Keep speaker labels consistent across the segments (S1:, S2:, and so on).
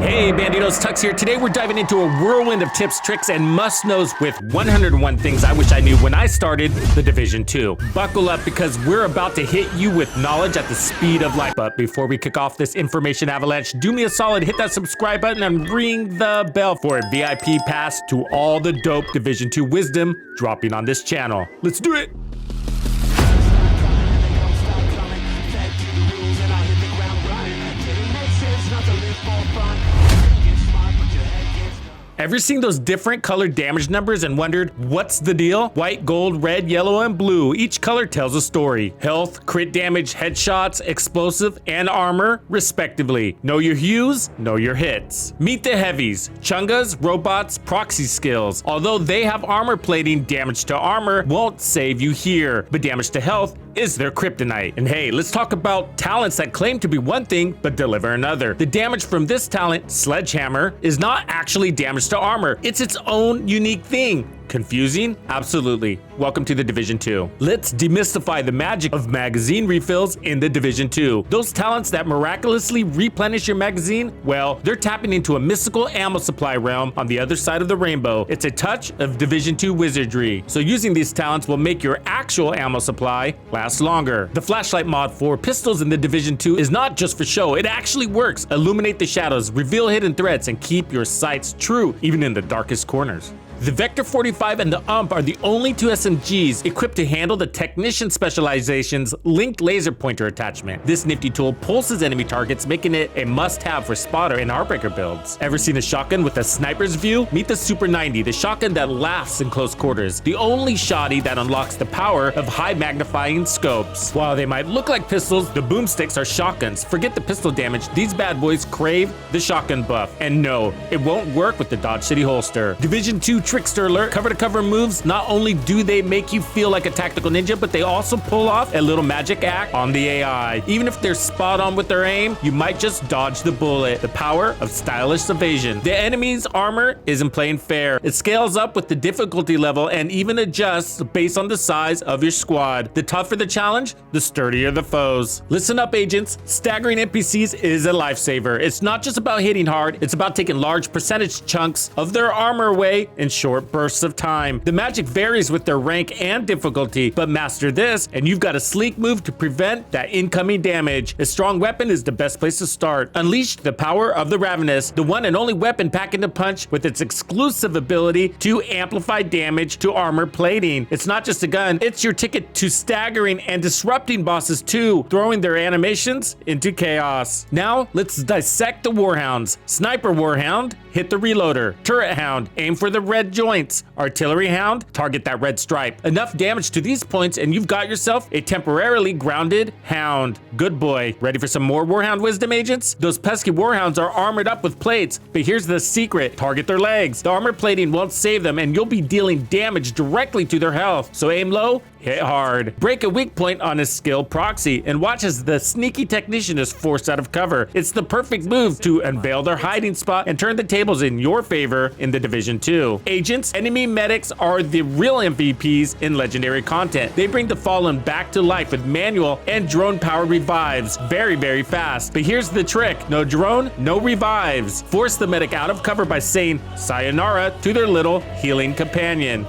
S1: Hey Bandidos, Tux here. Today we're diving into a whirlwind of tips, tricks, and must-knows with 101 things I wish I knew when I started the Division 2. Buckle up because we're about to hit you with knowledge at the speed of light. But before we kick off this information avalanche, do me a solid, hit that subscribe button and ring the bell for a VIP pass to all the dope Division 2 wisdom dropping on this channel. Let's do it! Ever seen those different colored damage numbers and wondered, what's the deal? White, gold, red, yellow, and blue. Each color tells a story. Health, crit damage, headshots, explosive, and armor, respectively. Know your hues, know your hits. Meet the heavies. Chungas, robots, proxy skills. Although they have armor plating, damage to armor won't save you here, but damage to health is their kryptonite. And hey, let's talk about talents that claim to be one thing but deliver another. The damage from this talent, Sledgehammer, is not actually damage to armor. It's its own unique thing. Confusing? Absolutely. Welcome to the Division 2. Let's demystify the magic of magazine refills in the Division 2. Those talents that miraculously replenish your magazine, well, they're tapping into a mystical ammo supply realm on the other side of the rainbow. It's a touch of Division 2 wizardry. So using these talents will make your actual ammo supply last longer. The flashlight mod for pistols in the Division 2 is not just for show. It actually works. Illuminate the shadows, reveal hidden threats, and keep your sights true, even in the darkest corners. The Vector 45 and the UMP are the only two SMGs equipped to handle the Technician Specialization's linked laser pointer attachment. This nifty tool pulses enemy targets, making it a must-have for spotter and Heartbreaker builds. Ever seen a shotgun with a sniper's view? Meet the Super 90, the shotgun that laughs in close quarters. The only shotty that unlocks the power of high magnifying scopes. While they might look like pistols, the boomsticks are shotguns. Forget the pistol damage, these bad boys crave the shotgun buff. And no, it won't work with the Dodge City holster. Division 2 Trickster alert. Cover-to-cover moves, not only do they make you feel like a tactical ninja, but they also pull off a little magic act on the AI. Even if they're spot on with their aim, you might just dodge the bullet. The power of stylish evasion. The enemy's armor isn't playing fair. It scales up with the difficulty level and even adjusts based on the size of your squad. The tougher the challenge, the sturdier the foes. Listen up, agents. Staggering NPCs is a lifesaver. It's not just about hitting hard, it's about taking large percentage chunks of their armor away in short bursts of time. The magic varies with their rank and difficulty, but master this and you've got a sleek move to prevent that incoming damage. A strong weapon is the best place to start. Unleash the power of the Ravenous, the one and only weapon packing a punch with its exclusive ability to amplify damage to armor plating. It's not just a gun, it's your ticket to staggering and disrupting bosses too, throwing their animations into chaos. Now, let's dissect the Warhounds. Sniper Warhound, hit the reloader. Turret Hound, aim for the red joints. Artillery Hound, target that red stripe. Enough damage to these points and you've got yourself a temporarily grounded hound. Good boy. Ready for some more Warhound wisdom, agents? Those pesky Warhounds are armored up with plates, but here's the secret. Target their legs. The armor plating won't save them and you'll be dealing damage directly to their health. So aim low, hit hard. Break a weak point on a skill proxy and watch as the sneaky technician is forced out of cover. It's the perfect move to unveil their hiding spot and turn the tables in your favor in the Division 2. Agents, enemy medics are the real MVPs in legendary content. They bring the fallen back to life with manual and drone powered revives very, very fast. But here's the trick. No drone, no revives. Force the medic out of cover by saying sayonara to their little healing companion.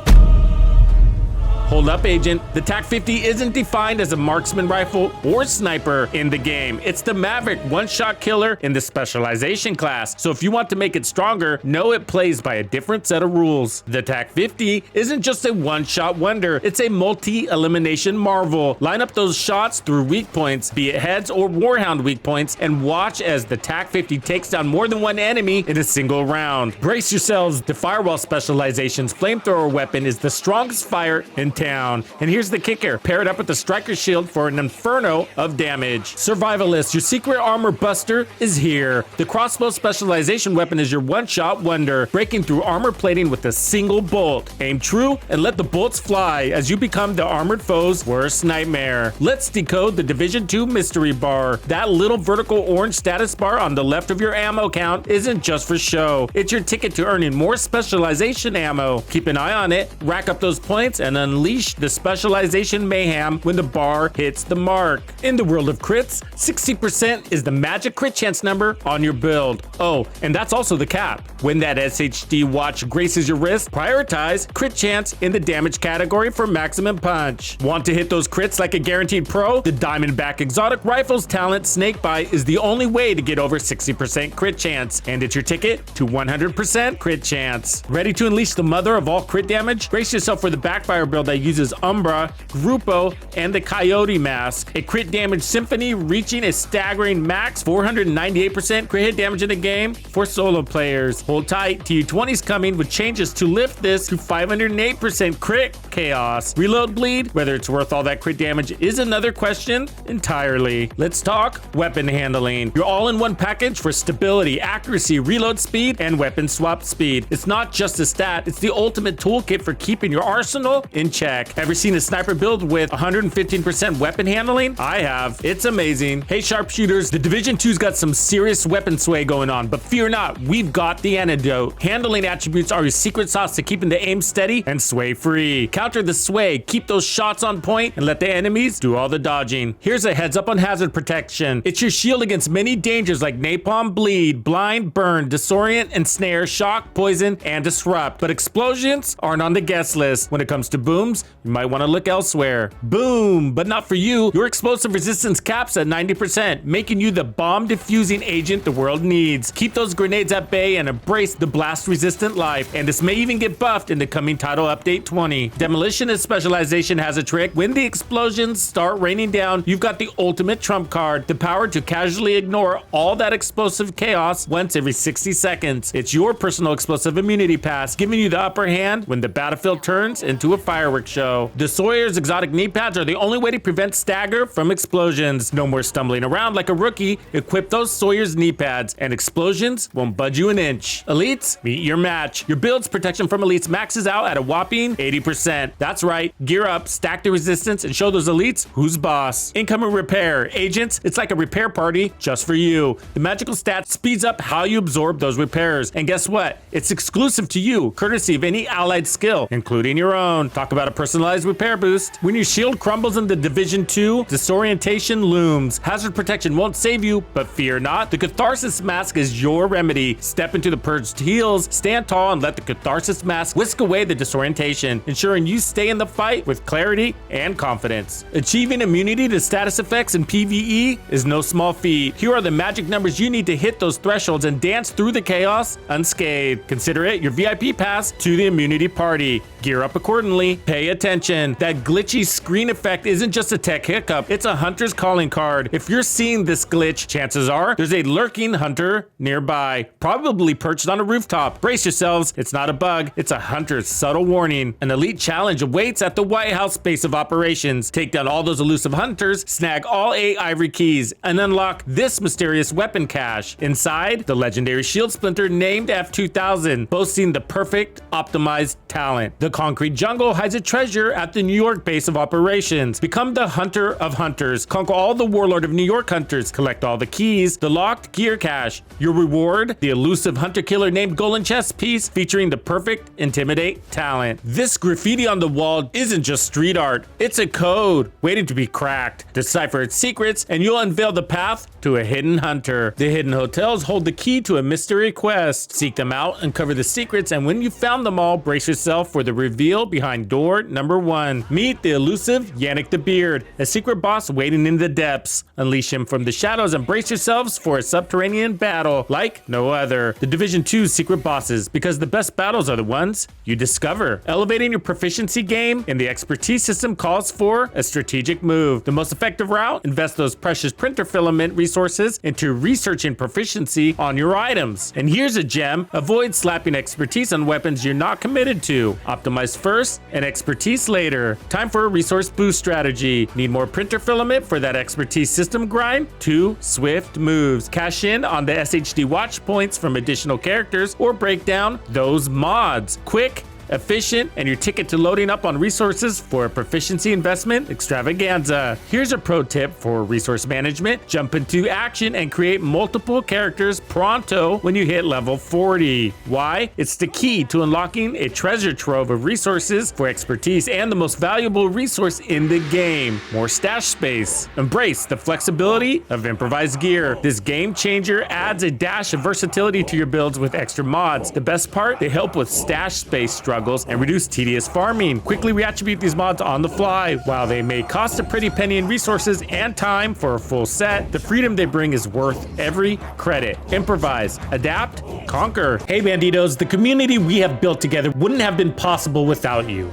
S1: Hold up, agent. The TAC-50 isn't defined as a marksman rifle or sniper in the game. It's the Maverick one-shot killer in the Specialization class. So if you want to make it stronger, know it plays by a different set of rules. The TAC-50 isn't just a one-shot wonder. It's a multi-elimination marvel. Line up those shots through weak points, be it heads or Warhound weak points, and watch as the TAC-50 takes down more than one enemy in a single round. Brace yourselves. The Firewall Specialization's flamethrower weapon is the strongest fire in town. And here's the kicker. Pair it up with the Striker Shield for an inferno of damage. Survivalist, your secret armor buster is here. The Crossbow Specialization weapon is your one-shot wonder, breaking through armor plating with a single bolt. Aim true and let the bolts fly as you become the armored foe's worst nightmare. Let's decode the Division 2 mystery bar. That little vertical orange status bar on the left of your ammo count isn't just for show. It's your ticket to earning more Specialization ammo. Keep an eye on it, rack up those points, and unleash unleash the specialization mayhem when the bar hits the mark. In the world of crits, 60% is the magic crit chance number on your build. Oh, and that's also the cap. When that SHD watch graces your wrist, prioritize crit chance in the damage category for maximum punch. Want to hit those crits like a guaranteed pro? The Diamondback Exotic Rifles talent Snakebite is the only way to get over 60% crit chance, and it's your ticket to 100% crit chance. Ready to unleash the mother of all crit damage? Brace yourself for the backfire build that uses Umbra, Grupo, and the Coyote Mask. A crit damage symphony reaching a staggering max 498% crit hit damage in the game for solo players. Hold tight, TU20's coming with changes to lift this to 508% crit chaos. Reload bleed, whether it's worth all that crit damage is another question entirely. Let's talk weapon handling. Your all-in-one package for stability, accuracy, reload speed, and weapon swap speed. It's not just a stat, it's the ultimate toolkit for keeping your arsenal in check. Ever seen a sniper build with 115% weapon handling? I have. It's amazing. Hey sharpshooters, the Division 2's got some serious weapon sway going on, but fear not, we've got the antidote. Handling attributes are your secret sauce to keeping the aim steady and sway free. Counter the sway, keep those shots on point, and let the enemies do all the dodging. Here's a heads up on hazard protection. It's your shield against many dangers like napalm, bleed, blind, burn, disorient, ensnare, shock, poison, and disrupt. But explosions aren't on the guest list. When it comes to booms, you might want to look elsewhere. Boom, but not for you. Your explosive resistance caps at 90%, making you the bomb diffusing agent the world needs. Keep those grenades at bay and embrace the blast resistant life. And this may even get buffed in the coming title update 20. Demolition and Specialization has a trick. When the explosions start raining down, you've got the ultimate trump card, the power to casually ignore all that explosive chaos once every 60 seconds. It's your personal explosive immunity pass, giving you the upper hand when the battlefield turns into a fireworks show. The Sawyer's exotic knee pads are the only way to prevent stagger from explosions. No more stumbling around like a rookie. Equip those Sawyer's knee pads, and explosions won't budge you an inch. Elites, meet your match. Your build's protection from elites maxes out at a whopping 80%. That's right, gear up, stack the resistance, and show those elites who's boss. Incoming repair. Agents, it's like a repair party just for you. The magical stat speeds up how you absorb those repairs. And guess what? It's exclusive to you, courtesy of any allied skill, including your own. Talk about a personalized repair boost. When your shield crumbles in the Division 2, disorientation looms. Hazard protection won't save you, but fear not. The Catharsis Mask is your remedy. Step into the purged heals, stand tall, and let the Catharsis Mask whisk away the disorientation, ensuring you stay in the fight with clarity and confidence. Achieving immunity to status effects in PvE is no small feat. Here are the magic numbers you need to hit those thresholds and dance through the chaos unscathed. Consider it your VIP pass to the immunity party. Gear up accordingly. Pay attention. That glitchy screen effect isn't just a tech hiccup, it's a hunter's calling card. If you're seeing this glitch, chances are there's a lurking hunter nearby, probably perched on a rooftop. Brace yourselves, it's not a bug, it's a hunter's subtle warning. An elite challenge awaits at the White House base of operations. Take down all those elusive hunters, snag all 8 ivory keys, and unlock this mysterious weapon cache. Inside, the legendary shield splinter named F2000, boasting the perfect optimized talent. The concrete jungle hides a treasure at the New York base of operations. Become the hunter of hunters. Conquer all the warlord of New York hunters. Collect all the keys. The locked gear cache. Your reward, the elusive hunter killer named Golden Chess Piece, featuring the perfect intimidate talent. This graffiti on the wall isn't just street art. It's a code waiting to be cracked. Decipher its secrets and you'll unveil the path to a hidden hunter. The hidden hotels hold the key to a mystery quest. Seek them out, uncover the secrets, and when you've found them all, brace yourself for the reveal behind door number 1. Meet the elusive Yannick the Beard, a secret boss waiting in the depths. Unleash him from the shadows and brace yourselves for a subterranean battle like no other. The Division 2's secret bosses, because the best battles are the ones you discover. Elevating your proficiency game in the expertise system calls for a strategic move. The most effective route, invest those precious printer filament resources into researching proficiency on your items. And here's a gem, avoid slapping expertise on weapons you're not committed to. Optimize first and expertise later. Time for a resource boost strategy. Need more printer filament for that expertise system grind? 2 swift moves. Cash in on the SHD watch points from additional characters or break down those mods. Quick efficient, and your ticket to loading up on resources for a proficiency investment extravaganza. Here's a pro tip for resource management. Jump into action and create multiple characters pronto when you hit level 40. Why? It's the key to unlocking a treasure trove of resources for expertise and the most valuable resource in the game, more stash space. Embrace the flexibility of improvised gear. This game changer adds a dash of versatility to your builds with extra mods. The best part, they help with stash space struggles and reduce tedious farming. Quickly reattribute these mods on the fly. While they may cost a pretty penny in resources and time for a full set, the freedom they bring is worth every credit. Improvise, adapt, conquer. Hey Bandidos, the community we have built together wouldn't have been possible without you.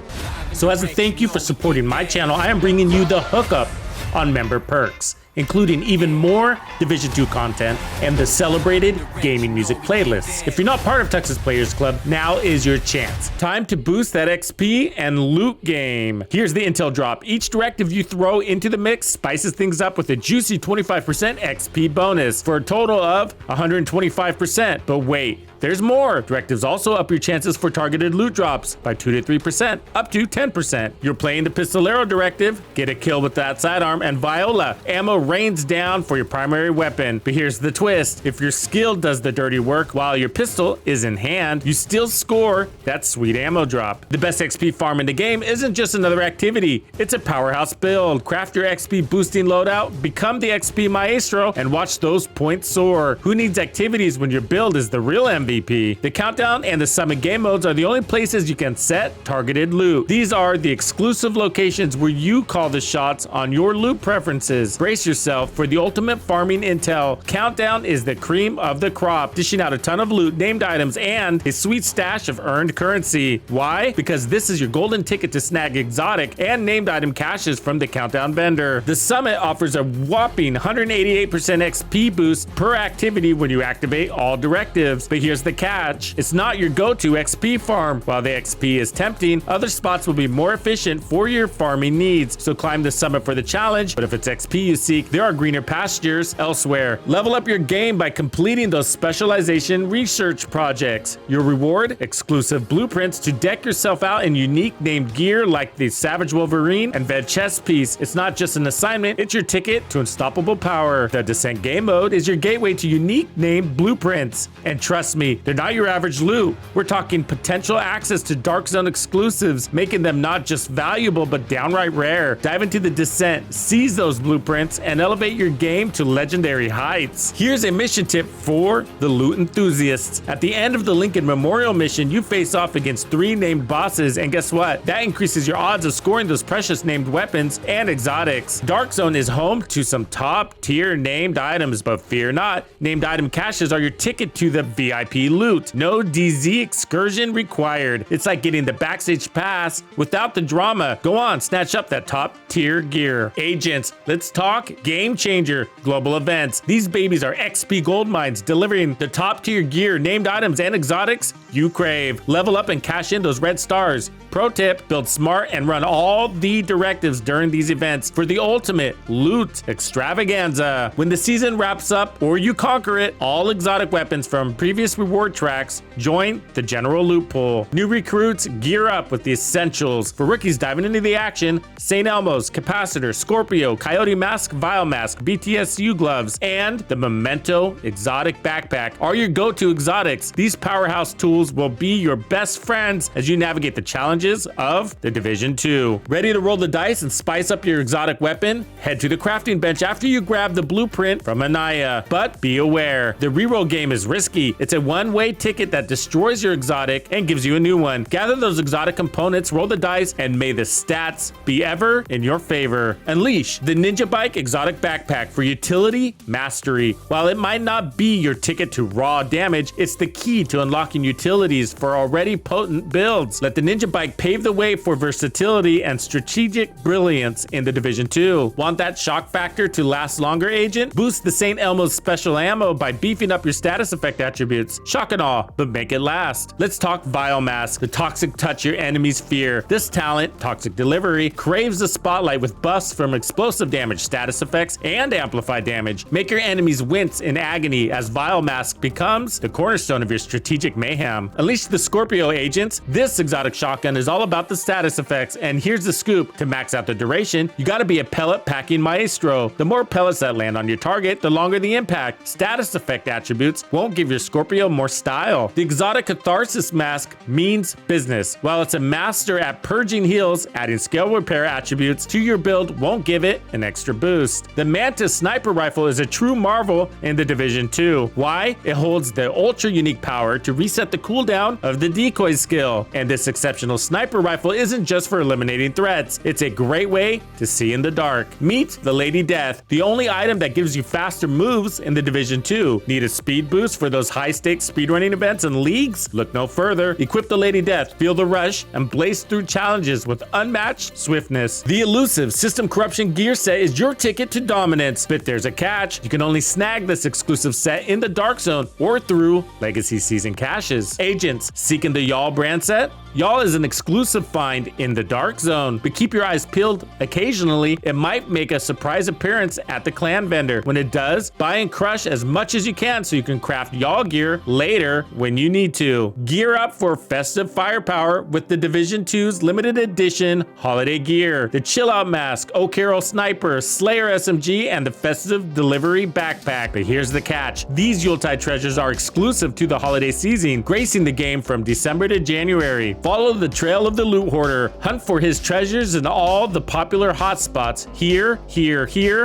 S1: So as a thank you for supporting my channel, I am bringing you the hookup on member perks, including even more Division 2 content and the celebrated gaming music playlists. If you're not part of Tux's Players Club, now is your chance. Time to boost that XP and loot game. Here's the intel drop. Each directive you throw into the mix spices things up with a juicy 25% XP bonus for a total of 125%. But wait, there's more. Directives also up your chances for targeted loot drops by 2 to 3%, up to 10%. You're playing the Pistolero directive, get a kill with that sidearm, and Viola, ammo rains down for your primary weapon. But here's the twist. If your skill does the dirty work while your pistol is in hand, you still score that sweet ammo drop. The best XP farm in the game isn't just another activity, it's a powerhouse build. Craft your XP boosting loadout, become the XP maestro, and watch those points soar. Who needs activities when your build is the real MVP? The countdown and the summit game modes are the only places you can set targeted loot. These are the exclusive locations where you call the shots on your loot preferences. Brace yourself for the ultimate farming intel. Countdown is the cream of the crop, dishing out a ton of loot, named items, and a sweet stash of earned currency. Why? Because this is your golden ticket to snag exotic and named item caches from the Countdown vendor. The summit offers a whopping 188% XP boost per activity when you activate all directives. But here's the catch. It's not your go-to XP farm. While the XP is tempting, other spots will be more efficient for your farming needs. So climb the summit for the challenge, but if it's XP you seek, there are greener pastures elsewhere. Level up your game by completing those specialization research projects. Your reward, exclusive blueprints to deck yourself out in unique named gear like the Savage Wolverine and Ved chest piece. It's not just an assignment, it's your ticket to unstoppable power. The Descent game mode is your gateway to unique named blueprints. And trust me, they're not your average loot. We're talking potential access to Dark Zone exclusives, making them not just valuable but downright rare. Dive into the Descent, seize those blueprints, and elevate your game to legendary heights. Here's a mission tip for the loot enthusiasts. At the end of the Lincoln Memorial mission, you face off against 3 named bosses, and guess what? That increases your odds of scoring those precious named weapons and exotics. Dark Zone is home to some top tier named items, but fear not, named item caches are your ticket to the VIP loot. No DZ excursion required. It's like getting the backstage pass without the drama. Go on, snatch up that top tier gear. Agents, let's talk game changer global events. These babies are XP gold mines delivering the top tier gear, named items, and exotics you crave. Level up and cash in those red stars. Pro tip, build smart and run all the directives during these events for the ultimate loot extravaganza. When the season wraps up or you conquer it, all exotic weapons from previous reward tracks join the general loot pool. New recruits gear up with the essentials. For rookies diving into the action, St. Elmo's, Capacitor, Scorpio, Coyote Mask, Vile Mask, BTSU gloves, and the Memento Exotic Backpack are your go-to exotics. These powerhouse tools will be your best friends as you navigate the challenges of the Division 2. Ready to roll the dice and spice up your exotic weapon? Head to the crafting bench after you grab the blueprint from Anaya. But be aware, the reroll game is risky. It's a one-way ticket that destroys your exotic and gives you a new one. Gather those exotic components, roll the dice, and may the stats be ever in your favor. Unleash the Ninja Bike Exotic Backpack for utility mastery. While it might not be your ticket to raw damage, it's the key to unlocking utilities for already potent builds. Let the Ninja Bike pave the way for versatility and strategic brilliance in the Division 2. Want that shock factor to last longer, agent? Boost the St. Elmo's special ammo by beefing up your status effect attributes. Shock and awe, but make it last. Let's talk Vile Mask, the toxic touch your enemies fear. This talent, Toxic Delivery, craves the spotlight with buffs from explosive damage, status effects and amplify damage. Make your enemies wince in agony as Vile Mask becomes the cornerstone of your strategic mayhem. Unleash the Scorpio agents. This exotic shotgun is all about the status effects, and here's the scoop. To max out the duration, you gotta be a pellet packing maestro. The more pellets that land on your target, the longer the impact. Status effect attributes won't give your Scorpio more style. The exotic Catharsis mask means business. While it's a master at purging heals, adding scale repair attributes to your build won't give it an extra boost. The Mantis sniper rifle is a true marvel in the Division 2. Why? It holds the ultra unique power to reset the cooldown of the decoy skill. And this exceptional sniper rifle isn't just for eliminating threats. It's a great way to see in the dark. Meet the Lady Death, the only item that gives you faster moves in the Division 2. Need a speed boost for those high-stakes speedrunning events and leagues? Look no further. Equip the Lady Death, feel the rush, and blaze through challenges with unmatched swiftness. The elusive System Corruption gear set is your ticket to dominance, but there's a catch. You can only snag this exclusive set in the Dark Zone or through Legacy Season caches. Agents, seeking the Y'all brand set? Y'all is an exclusive find in the Dark Zone, but keep your eyes peeled. Occasionally, it might make a surprise appearance at the clan vendor. When it does, buy and crush as much as you can so you can craft Y'all gear later when you need to. Gear up for festive firepower with the Division 2's limited edition holiday gear. The Chill Out Mask, O'Carroll Sniper, Slayer SMG, and the Festive Delivery Backpack. But here's the catch. These Yuletide treasures are exclusive to the holiday season, gracing the game from December to January. Follow the trail of the loot hoarder. Hunt for his treasures in all the popular hotspots here,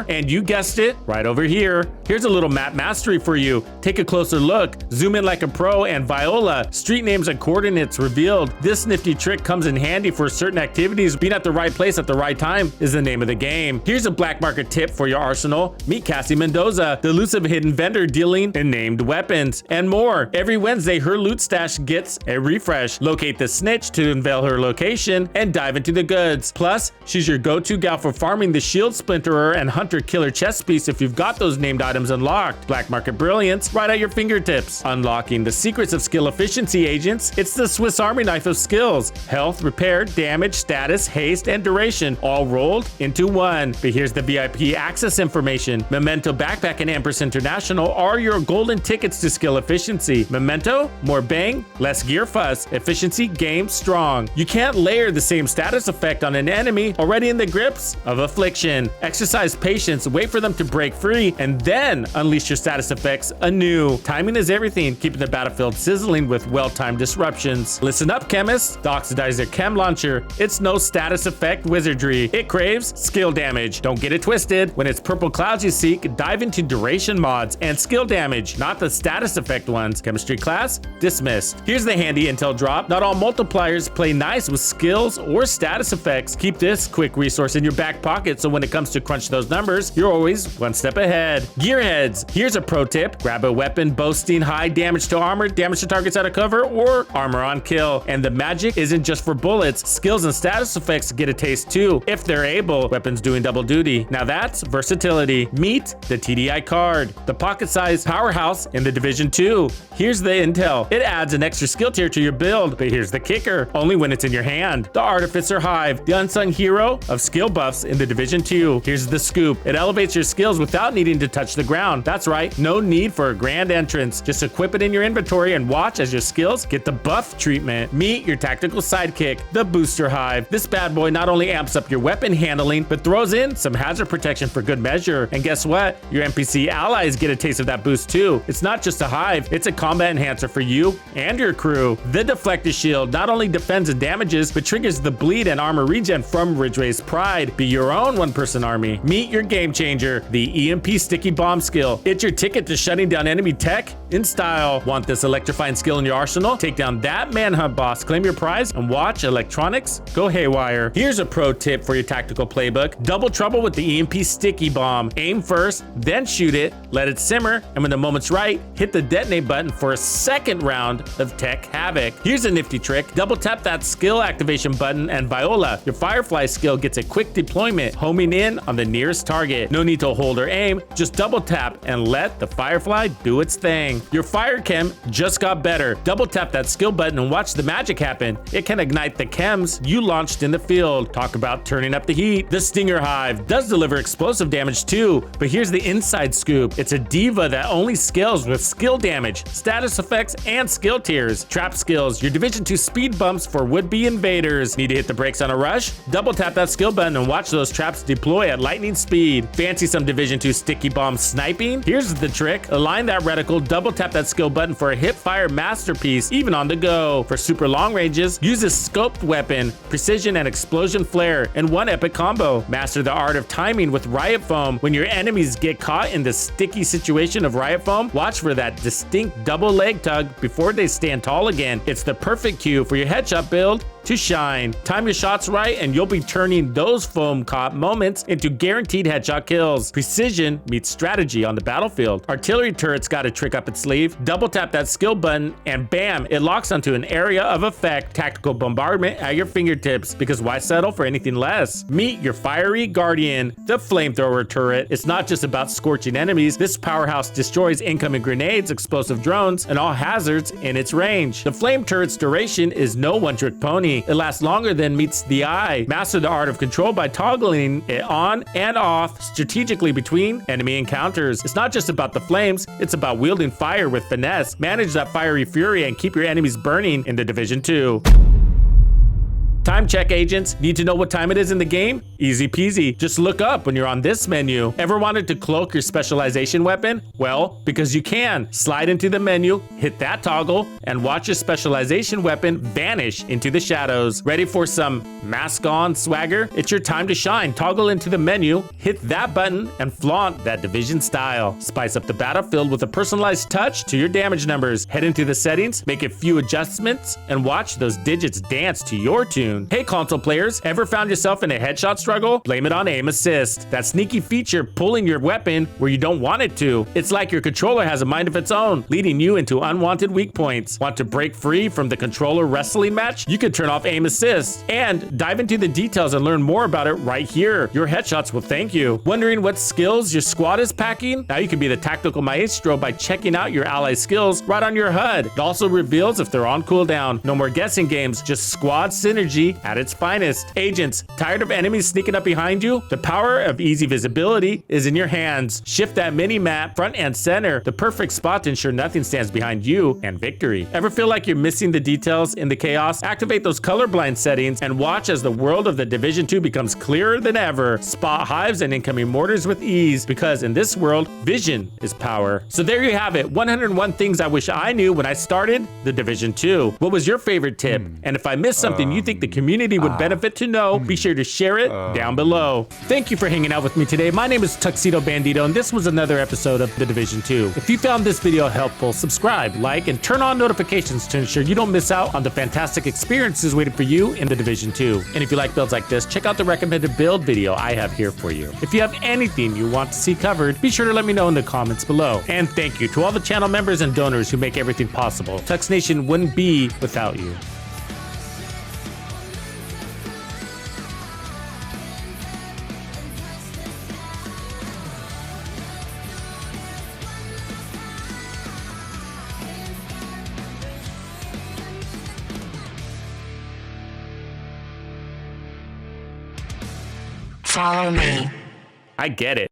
S1: and you guessed it, right over here. Here's a little map mastery for you. Take a closer look. Zoom in like a pro and Viola. Street names and coordinates revealed. This nifty trick comes in handy for certain activities. Being at the right place at the right time is the name of the game. Here's a black market tip for your arsenal. Meet Cassie Mendoza, the elusive hidden vendor dealing in named weapons and more. Every Wednesday, her loot stash gets a refresh. Locate the snitch to unveil her location and dive into the goods. Plus, she's your go-to gal for farming the shield splinterer and hunter killer chest piece if you've got those named items unlocked. Black market brilliance right at your fingertips. Unlocking the secrets of skill efficiency agents. It's the Swiss Army knife of skills. Health, repair, damage, status, haste, and duration all rolled into one. But here's the VIP access information. Memento Backpack and Empress International are your golden tickets to skill efficiency. Memento, more bang, less gear fuss. Efficiency, game strong. You can't layer the same status effect on an enemy already in the grips of affliction. Exercise patience, wait for them to break free, and then unleash your status effects anew. Timing is everything, keeping the battlefield sizzling with well-timed disruptions. Listen up, chemists. The Oxidizer Chem Launcher. It's no status effect wizardry. It craves skill damage. Don't get it twisted. When it's purple clouds you seek, dive into duration mods and skill damage, not the status effect ones. Chemistry class dismissed. Here's the handy intel drop. Not all multipliers play nice with skills or status effects. Keep this quick resource in your back pocket so when it comes to crunch those numbers, you're always one step ahead. Gearheads, here's a pro tip. Grab a weapon boasting high damage to armor, damage to targets out of cover, or armor on kill. And the magic isn't just for bullets. Skills and status effects get a taste too, if they're able. Weapons doing double duty. Now that's versatility. Meet the TDI card, the pocket-sized powerhouse in the Division 2. Here's the intel. It adds an extra skill tier to your build, but here's the kicker. Only when it's in your hand. The Artificer Hive, the unsung hero of skill buffs in the Division 2. Here's the scoop. It elevates your skills without needing to touch the ground. That's right, no need for a grand entrance. Just equip it in your inventory and watch as your skills get the buff treatment. Meet your tactical sidekick, the Booster Hive. This bad boy not only amps up your weapon handling, but throws in some hazard protection for good measure. And guess what? Your NPC allies get a taste of that boost too. It's not just a hive, it's a combat enhancer for you and your crew. The Deflector Shield not only defends and damages, but triggers the bleed and armor regen from Ridgeway's Pride. Be your own one-person army. Meet your game changer, the EMP Sticky Bomb skill. It's your ticket to shutting down enemy tech in style. Want this electrifying skill in your arsenal? Take down that manhunt boss, claim your prize, and watch electronics go haywire. Here's a pro tip for your tactical playbook. Double trouble with the EMP Sticky Bomb. Aim first, then shoot it, let it simmer, and when the moment's right, hit the detonate button for a second round of tech havoc. Here's a nifty trick. Double tap that skill activation button and Viola, your Firefly skill, gets a quick deployment, homing in on the nearest target. No need to hold or aim, just double tap and let the Firefly do its thing. everything. Your fire chem just got better. Double tap that skill button and watch the magic happen. It can ignite the chems you launched in the field. Talk about turning up the heat. The Stinger Hive does deliver explosive damage too, but here's the inside scoop. It's a diva that only scales with skill damage, status effects, and skill tiers. Trap skills, your Division 2 speed bumps for would-be invaders. Need to hit the brakes on a rush? Double tap that skill button and watch those traps deploy at lightning speed. Fancy some Division 2 sticky bomb sniping? Here's the trick. Align that reticle, double tap that skill button for a hip fire masterpiece, even on the go. For super long ranges, use a scoped weapon, precision and explosion flare, and one epic combo. Master the art of timing with riot foam. When your enemies get caught in the sticky situation of riot foam, watch for that distinct double leg tug before they stand tall again. It's the perfect cue for your headshot build to shine. Time your shots right and you'll be turning those foam caught moments into guaranteed headshot kills. Precision meets strategy on the battlefield. Artillery turret's got a trick up its sleeve. Double tap that skill button and bam, it locks onto an area of effect. Tactical bombardment at your fingertips, because why settle for anything less? Meet your fiery guardian, the flamethrower turret. It's not just about scorching enemies. This powerhouse destroys incoming grenades, explosive drones, and all hazards in its range. The flame turret's duration is no one-trick pony. It lasts longer than meets the eye. Master the art of control by toggling it on and off strategically between enemy encounters. It's not just about the flames, it's about wielding fire with finesse. Manage that fiery fury and keep your enemies burning in the Division 2. Time check, agents. Need to know what time it is in the game? Easy peasy. Just look up when you're on this menu. Ever wanted to cloak your specialization weapon? Well, because you can. Slide into the menu, hit that toggle, and watch your specialization weapon vanish into the shadows. Ready for some mask on swagger? It's your time to shine. Toggle into the menu, hit that button, and flaunt that Division style. Spice up the battlefield with a personalized touch to your damage numbers. Head into the settings, make a few adjustments, and watch those digits dance to your tune. Hey console players, ever found yourself in a headshot struggle? Blame it on aim assist. That sneaky feature pulling your weapon where you don't want it to. It's like your controller has a mind of its own, leading you into unwanted weak points. Want to break free from the controller wrestling match? You can turn off aim assist and dive into the details and learn more about it right here. Your headshots will thank you. Wondering what skills your squad is packing? Now you can be the tactical maestro by checking out your ally skills right on your HUD. It also reveals if they're on cooldown. No more guessing games, just squad synergy at its finest. Agents, tired of enemies sneaking up behind you? The power of easy visibility is in your hands. Shift that mini-map front and center, the perfect spot to ensure nothing stands behind you and victory. Ever feel like you're missing the details in the chaos? Activate those colorblind settings and watch as the world of the Division 2 becomes clearer than ever. Spot hives and incoming mortars with ease, because in this world, vision is power. So there you have it, 101 things I wish I knew when I started the Division 2. What was your favorite tip? And if I missed something you think the community would benefit to know, be sure to share it down below. Thank you for hanging out with me today. My name is TuxedoBandido, and this was another episode of The Division 2. If you found this video helpful, subscribe, like, and turn on notifications to ensure you don't miss out on the fantastic experiences waiting for you in The Division 2. And if you like builds like this, check out the recommended build video I have here for you. If you have anything you want to see covered, be sure to let me know in the comments below. And thank you to all the channel members and donors who make everything possible. Tux Nation wouldn't be without you.
S2: Follow me.
S1: I get it.